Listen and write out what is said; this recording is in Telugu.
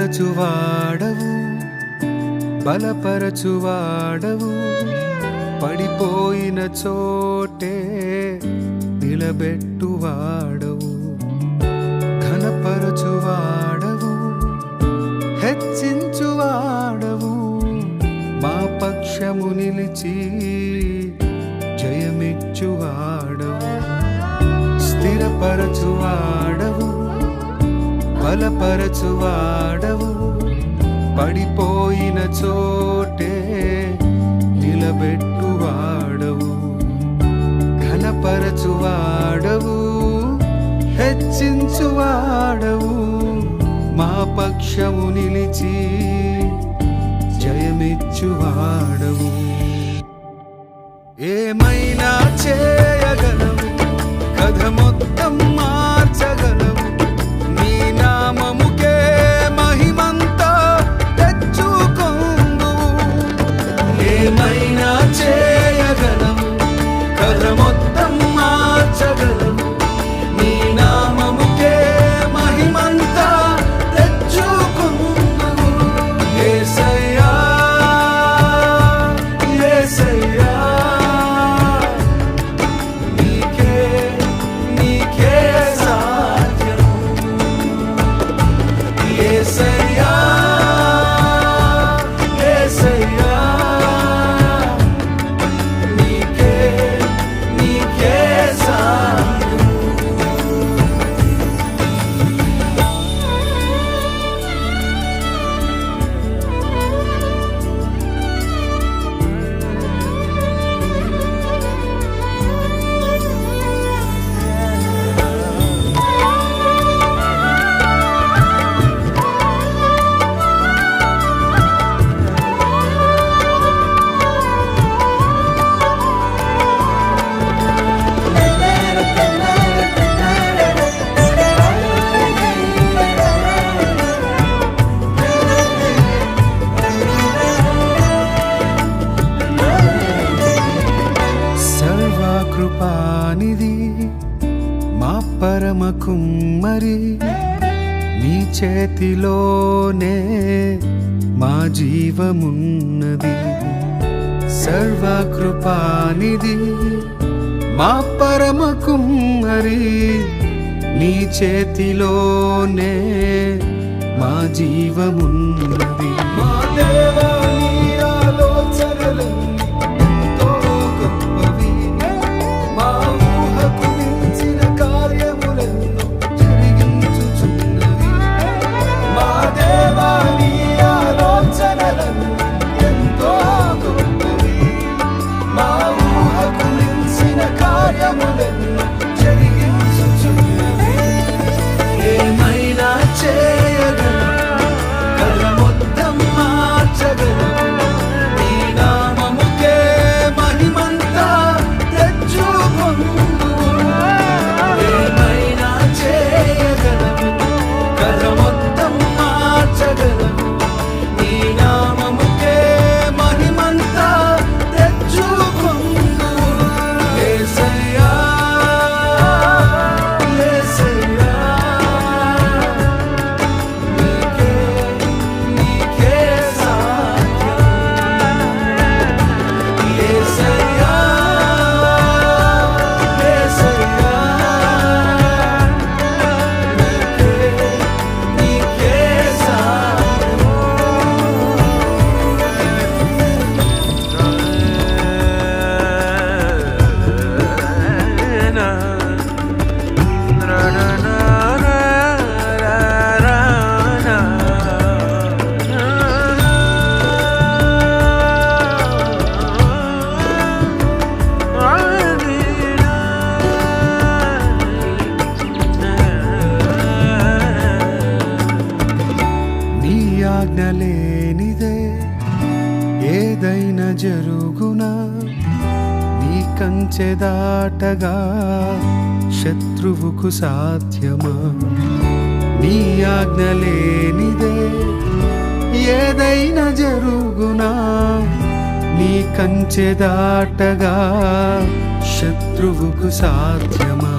స్థిరపరచువాడవు బలపరచువాడవు పడిపోయిన చోటే నిలబెట్టువాడవు ఘనపరచువాడవు హెచ్చించువాడవు మా పక్షము నిలిచి జయమిచ్చువాడవు స్థిరపరచువాడవు బలపరచువాడవు పడిపోయిన చోటే నిలబెట్టువాడవు ఘనపరచువాడవు హెచ్చించువాడవు మా పక్షము నిలిచి జయమిచ్చువాడవు ఏమైనా చేయగలవు కథ మొత్తం మార్చగలవు నీ నామముకే మహిమంతా తెచ్చుకొందు ఏమైనా చేయగలవు కథ మొత్తం మార్చగలవు నీ నామముకే మహిమంతా తెచ్చుకొందు యేసయ్యా యేసయ్యా కృపానిధి మా పరమ కుమ్మరి నీ చేతిలోనే మా జీవమున్నది సర్వకృపానిధి మా పరమ కుమ్మరి నీ చేతిలోనే మా జీవమున్నది మా దేవా నీ ఆలోచనలన్నీ ఏమైనా చేయగలవు కథ మొత్తం మార్చగలవు నీ నామముకే మహిమంతా తెచ్చుకొందు ఏమైనా చేయగలవు కథ మొత్తం మార్చగలవు నీ నామముకే మహిమంతా తెచ్చుకొందు యేసయ్యా ఆజ్ఞలేనిదే ఏదైనా జరుగునా నీ కంచె దాటగా శత్రువుకు సాధ్యమా నీ ఆజ్ఞలేనిదే ఏదైనా జరుగునా నీ కంచె దాటగా శత్రువుకు సాధ్యమా